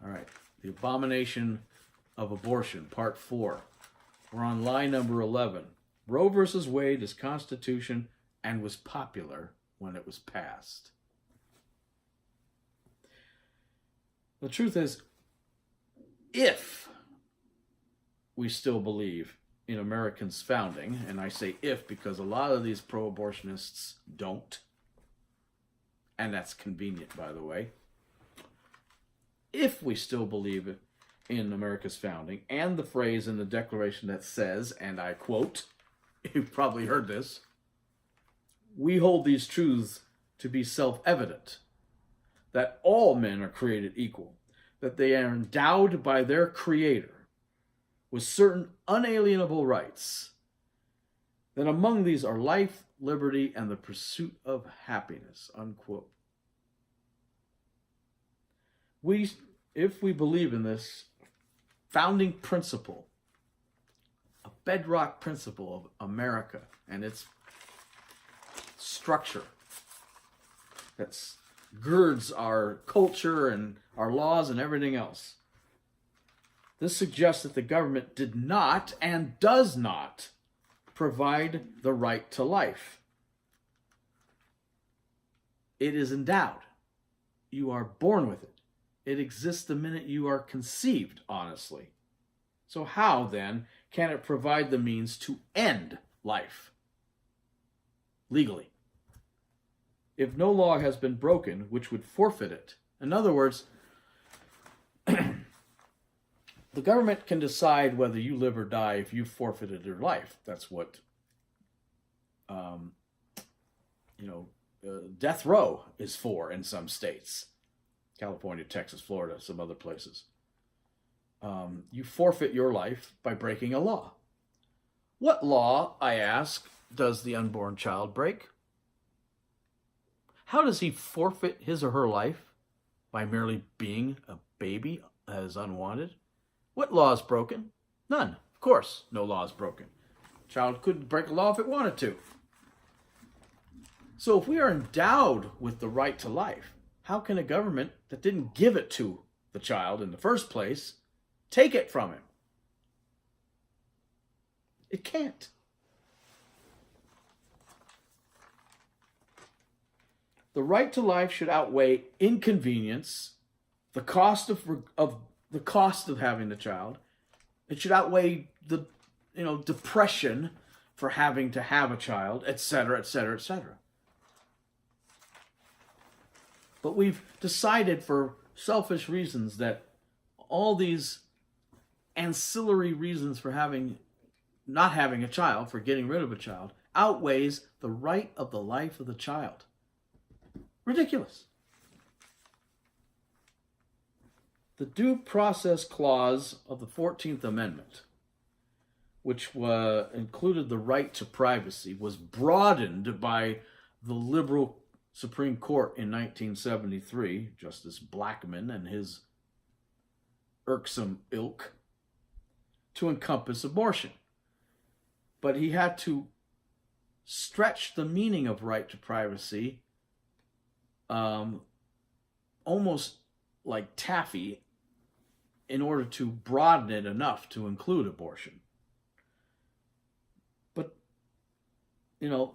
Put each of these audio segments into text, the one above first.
All right. The Abomination of Abortion, Part 4. We're on line number 11. Roe versus Wade is Constitution and was popular when it was passed. The truth is, if we still believe in Americans' founding, and I say if because a lot of these pro-abortionists don't, and that's convenient, by the way. If we still believe in America's founding and the phrase in the Declaration that says, and I quote, you've probably heard this, we hold these truths to be self-evident, that all men are created equal, that they are endowed by their Creator with certain unalienable rights, that among these are life, liberty, and the pursuit of happiness, unquote. If we believe in this founding principle, a bedrock principle of America and its structure that girds our culture and our laws and everything else, this suggests that the government did not and does not provide the right to life. It is endowed. You are born with it. It exists the minute you are conceived, honestly. So how, then, can it provide the means to end life legally? If no law has been broken, which would forfeit it. In other words, the government can decide whether you live or die if you forfeited your life. That's what, death row is for in some states. California, Texas, Florida, some other places. You forfeit your life by breaking a law. What law, I ask, does the unborn child break? How does he forfeit his or her life? By merely being a baby that is unwanted? What law is broken? None. Of course, no law is broken. A child couldn't break a law if it wanted to. So if we are endowed with the right to life, how can a government that didn't give it to the child in the first place take it from him? It can't. The right to life should outweigh inconvenience, the cost of having the child. It should outweigh the depression for having to have a child, etc., etc., etc. But we've decided for selfish reasons that all these ancillary reasons for not having a child, for getting rid of a child, outweighs the right of the life of the child. Ridiculous. The Due Process Clause of the 14th Amendment, which included the right to privacy, was broadened by the liberal Supreme Court in 1973, Justice Blackmun and his irksome ilk, to encompass abortion. But he had to stretch the meaning of right to privacy almost like taffy in order to broaden it enough to include abortion. But,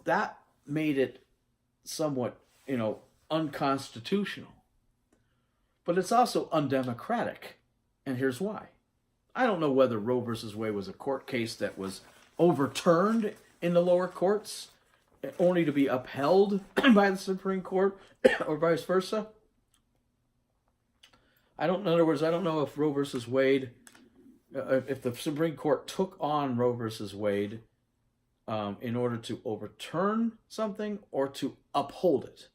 that made it somewhat, unconstitutional. But it's also undemocratic. And here's why. I don't know whether Roe versus Wade was a court case that was overturned in the lower courts, only to be upheld by the Supreme Court, or vice versa. In other words, I don't know if Roe versus Wade, if the Supreme Court took on Roe versus Wade in order to overturn something or to uphold it.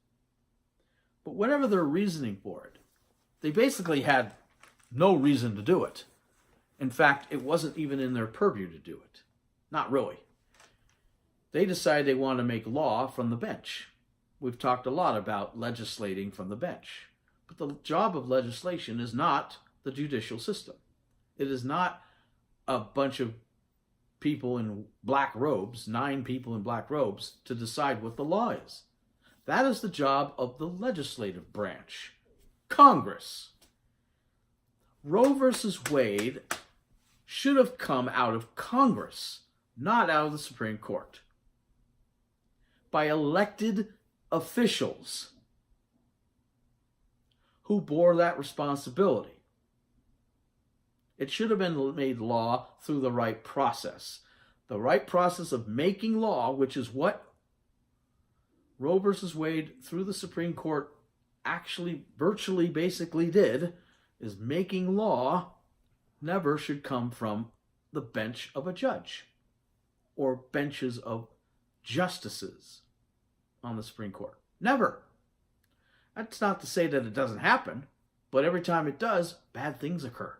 But whatever their reasoning for it, they basically had no reason to do it. In fact, it wasn't even in their purview to do it. Not really. They decided they want to make law from the bench. We've talked a lot about legislating from the bench. But the job of legislation is not the judicial system. It is not a bunch of people in black robes, 9 people in black robes, to decide what the law is. That is the job of the legislative branch, Congress. Roe versus Wade should have come out of Congress, not out of the Supreme Court, by elected officials who bore that responsibility. It should have been made law through the right process. The right process of making law, which is what Roe versus Wade through the Supreme Court actually virtually basically did, is making law never should come from the bench of a judge or benches of justices on the Supreme Court. Never. That's not to say that it doesn't happen, but every time it does, bad things occur.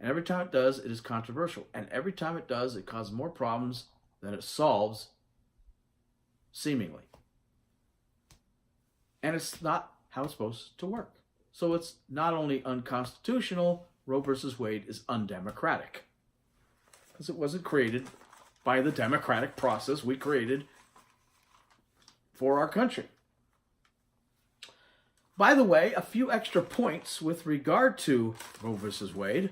And every time it does, it is controversial. And every time it does, it causes more problems than it solves, seemingly. And it's not how it's supposed to work. So it's not only unconstitutional, Roe versus Wade is undemocratic. Because it wasn't created by the democratic process we created for our country. By the way, a few extra points with regard to Roe versus Wade.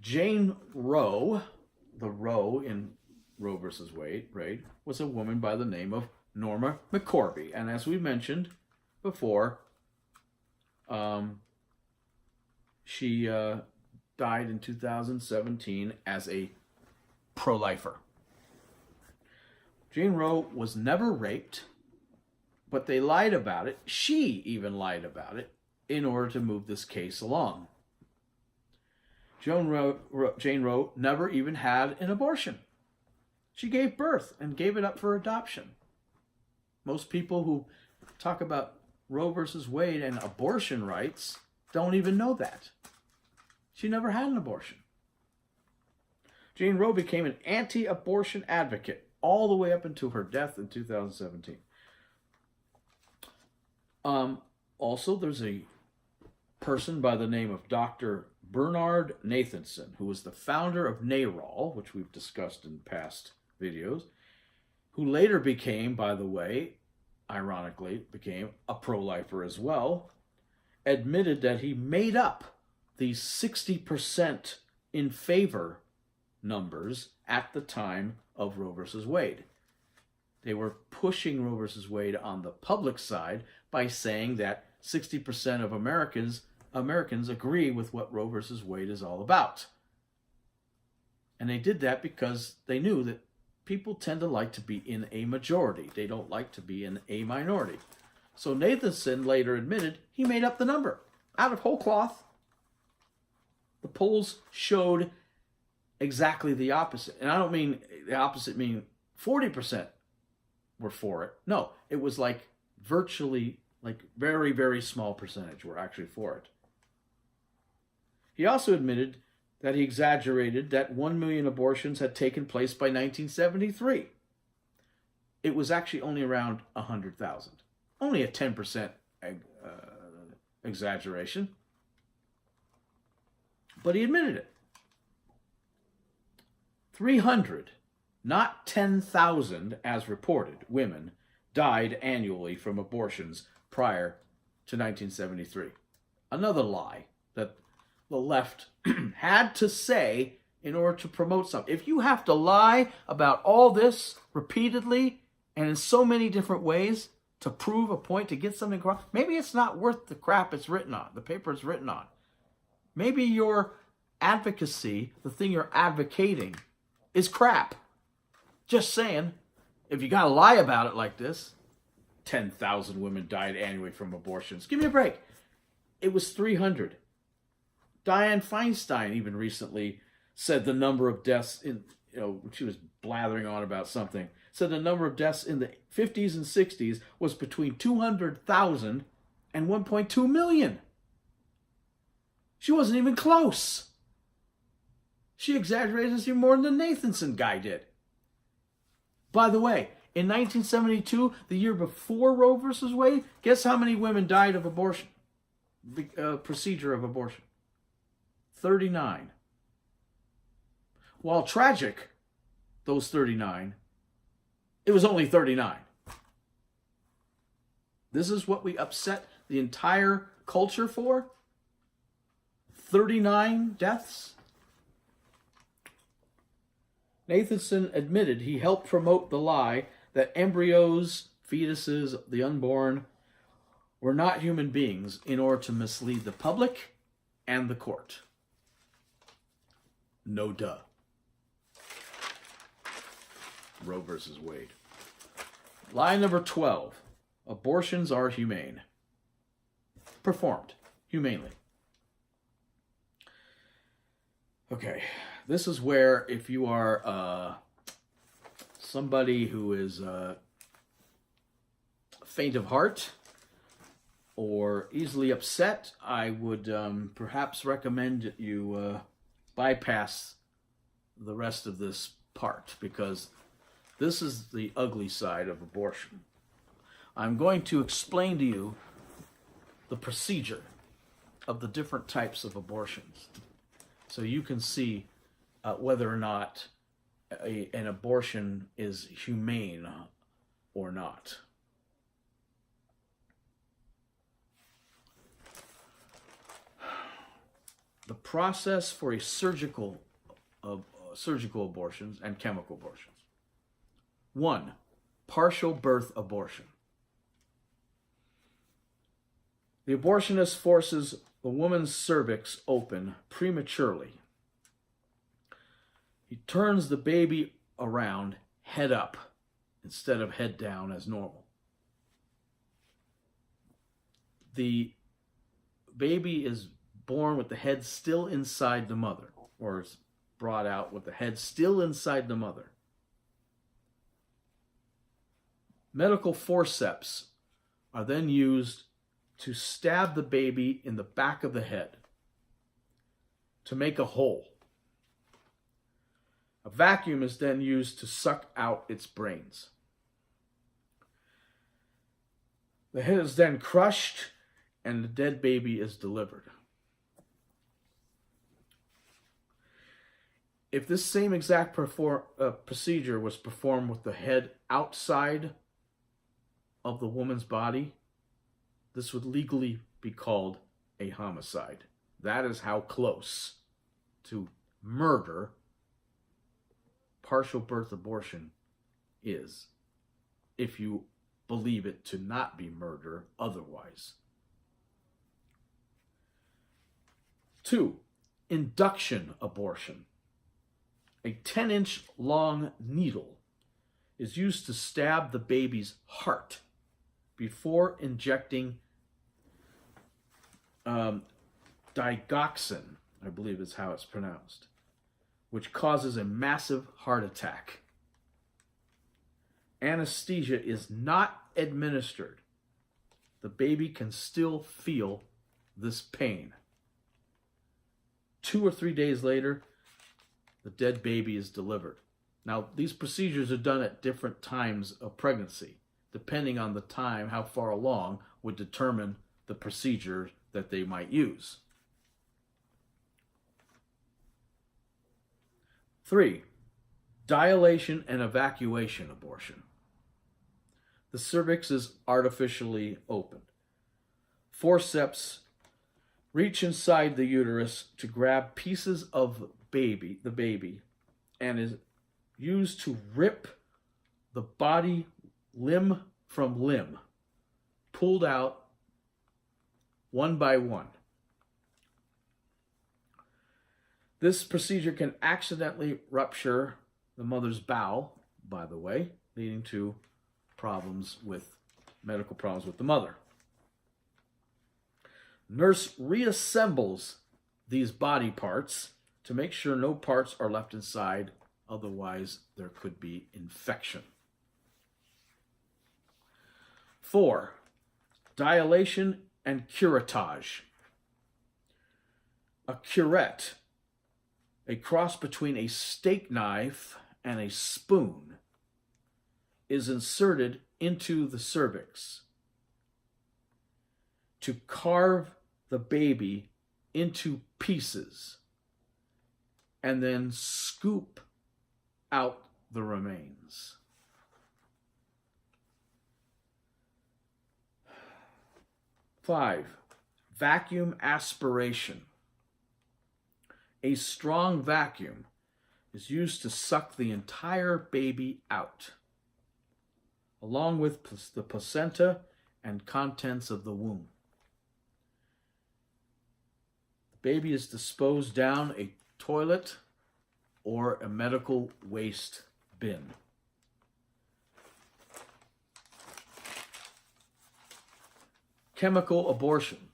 Jane Roe, the Roe in Roe versus Wade, was a woman by the name of Norma McCorvey. And as we mentioned before, she died in 2017 as a pro-lifer. Jane Roe was never raped, but they lied about it. She even lied about it in order to move this case along. Jane Roe never even had an abortion. She gave birth and gave it up for adoption. Most people who talk about Roe versus Wade and abortion rights don't even know that. She never had an abortion. Jane Roe became an anti-abortion advocate all the way up until her death in 2017. Also, there's a person by the name of Dr. Bernard Nathanson, who was the founder of NARAL, which we've discussed in past videos, who later became, by the way, ironically, became a pro-lifer as well, admitted that he made up these 60% in favor numbers at the time of Roe versus Wade. They were pushing Roe versus Wade on the public side by saying that 60% of Americans agree with what Roe versus Wade is all about. And they did that because they knew that people tend to like to be in a majority. They don't like to be in a minority. So Nathanson later admitted he made up the number out of whole cloth. The polls showed exactly the opposite. And I don't mean the opposite, mean 40% were for it. No, it was like virtually, like very, very small percentage were actually for it. He also admitted that he exaggerated that 1 million abortions had taken place by 1973. It was actually only around 100,000. Only a 10% exaggeration. But he admitted it. 300, not 10,000 as reported, women died annually from abortions prior to 1973. Another lie that the left had to say in order to promote something. If you have to lie about all this repeatedly and in so many different ways to prove a point, to get something across, maybe it's not worth the crap it's written on, the paper it's written on. Maybe your advocacy, the thing you're advocating, is crap. Just saying, if you gotta lie about it like this, 10,000 women died annually from abortions. Give me a break. It was 300. Dianne Feinstein even recently said the number of deaths in, she was blathering on about something, said the number of deaths in the 50s and 60s was between 200,000 and 1.2 million. She wasn't even close. She exaggerated this even more than the Nathanson guy did. By the way, in 1972, the year before Roe versus Wade, guess how many women died of abortion? The procedure of abortion. 39. While tragic, those 39, it was only 39. This is what we upset the entire culture for? 39 deaths. Nathanson admitted he helped promote the lie that embryos, fetuses, the unborn, were not human beings in order to mislead the public and the court. No duh. Roe versus Wade. Lie number 12. Abortions are humane. Performed humanely. Okay, this is where if you are somebody who is faint of heart or easily upset, I would perhaps recommend you bypass the rest of this part, because this is the ugly side of abortion. I'm going to explain to you the procedure of the different types of abortions, so you can see whether or not an abortion is humane or not. The process for a surgical abortions and chemical abortions. 1. Partial birth abortion. The abortionist forces the woman's cervix open prematurely. He turns the baby around head up instead of head down as normal. The baby is born with the head still inside the mother, or is brought out with the head still inside the mother. Medical forceps are then used to stab the baby in the back of the head to make a hole. A vacuum is then used to suck out its brains. The head is then crushed and the dead baby is delivered. If this same exact procedure was performed with the head outside of the woman's body, this would legally be called a homicide. That is how close to murder partial birth abortion is, if you believe it to not be murder otherwise. 2. Induction abortion. A 10-inch long needle is used to stab the baby's heart before injecting digoxin, I believe is how it's pronounced, which causes a massive heart attack. Anesthesia is not administered. The baby can still feel this pain. 2 or 3 days later, the dead baby is delivered. Now, these procedures are done at different times of pregnancy. Depending on the time, how far along, would determine the procedure that they might use. 3. Dilation and evacuation abortion. The cervix is artificially opened. Forceps reach inside the uterus to grab pieces of the baby, and is used to rip the body limb from limb, pulled out one by one. This procedure can accidentally rupture the mother's bowel, by the way, leading to medical problems with the mother. Nurse reassembles these body parts to make sure no parts are left inside, otherwise there could be infection. 4. Dilation and curettage. A curette, a cross between a steak knife and a spoon, is inserted into the cervix to carve the baby into pieces and then scoop out the remains. 5. Vacuum aspiration. A strong vacuum is used to suck the entire baby out, along with the placenta and contents of the womb. The baby is disposed down a toilet or a medical waste bin. Chemical abortion.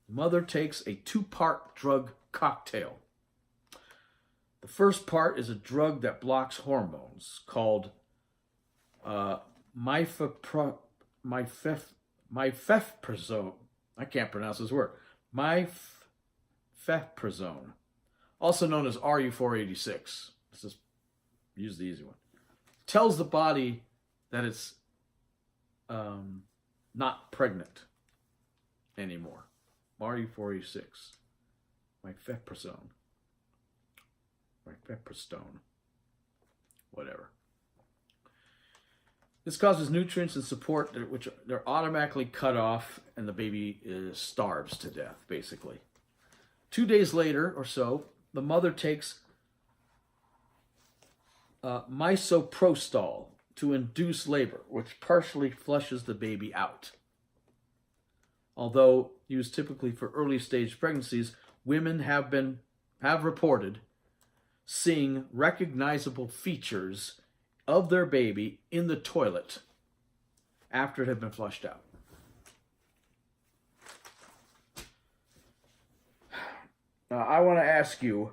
The mother takes a 2-part drug cocktail. The first part is a drug that blocks hormones called mifeprozone. I can't pronounce this word. Mifeprozone, also known as RU486. Let's just use the easy one. Tells the body that it's not pregnant anymore. RU486. Mifeprozone. Mifepristone. Whatever. This causes nutrients and support which they're automatically cut off, and the baby starves to death, basically. 2 days later or so, the mother takes misoprostol to induce labor, which partially flushes the baby out. Although used typically for early stage pregnancies, women have reported seeing recognizable features of their baby in the toilet after it had been flushed out. Now, I want to ask you,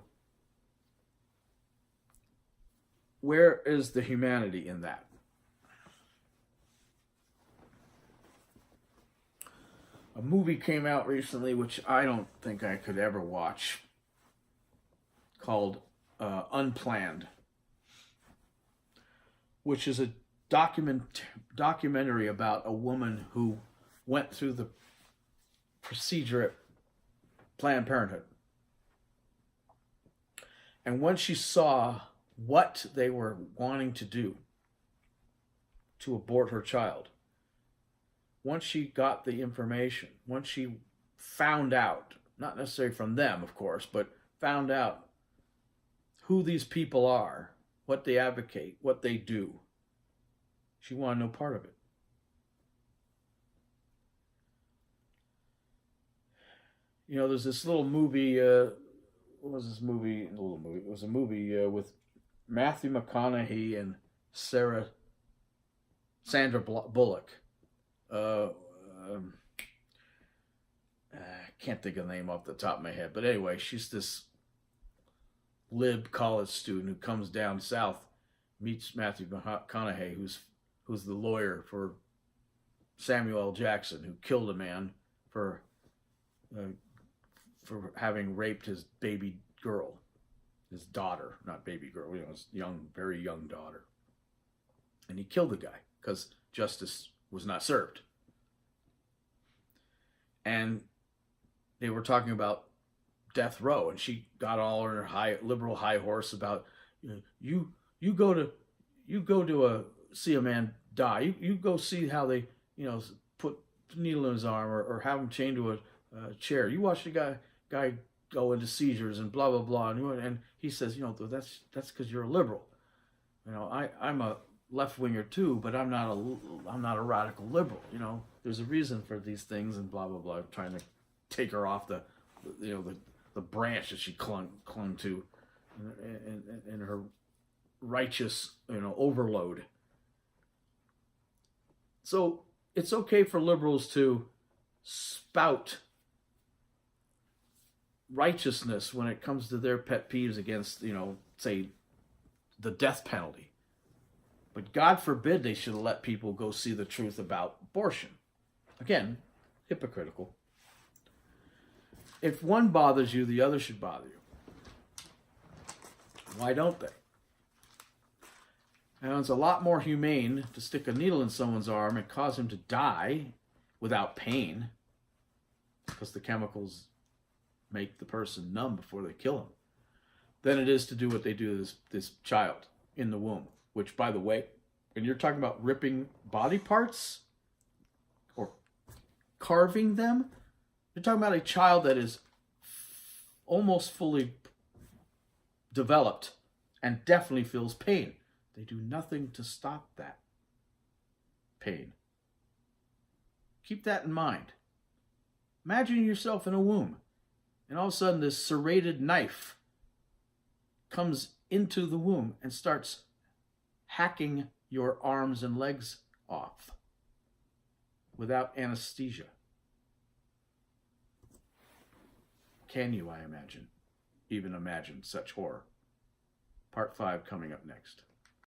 where is the humanity in that? A movie came out recently, which I don't think I could ever watch, called Unplanned, which is a documentary about a woman who went through the procedure at Planned Parenthood. And when she saw what they were wanting to do to abort her child, once she got the information, once she found out, not necessarily from them, of course, but found out who these people are, what they advocate, what they do, she wanted no part of it. You know, there's this little movie, what was this movie? It was a movie with Matthew McConaughey and Sandra Bullock. I can't think of the name off the top of my head, but anyway, she's this lib college student who comes down south, meets Matthew McConaughey, who's the lawyer for Samuel L. Jackson, who killed a man for having raped his baby girl, his daughter, not baby girl, his very young daughter. And he killed the guy because justice was not served. And they were talking about death row, and she got all on her liberal high horse about, you go to see a man die. You go see how they put a needle in his arm or have him chained to a chair. You watch the guy go into seizures and blah blah blah. And he says, that's because you're a liberal. I'm a left winger too, but I'm not a radical liberal. There's a reason for these things and blah blah blah. I'm trying to take her off the branch that she clung to in her righteous overload. So it's okay for liberals to spout righteousness when it comes to their pet peeves against, say, the death penalty. But God forbid they should let people go see the truth about abortion. Again, hypocritical. If one bothers you, the other should bother you. Why don't they? Now, it's a lot more humane to stick a needle in someone's arm and cause him to die without pain, because the chemicals make the person numb before they kill him, than it is to do what they do to this child in the womb. Which, by the way, when you're talking about ripping body parts or carving them, you're talking about a child that is almost fully developed and definitely feels pain. They do nothing to stop that pain. Keep that in mind. Imagine yourself in a womb, and all of a sudden this serrated knife comes into the womb and starts hacking your arms and legs off without anesthesia. Can you, I imagine, even imagine such horror? Part 5 coming up next.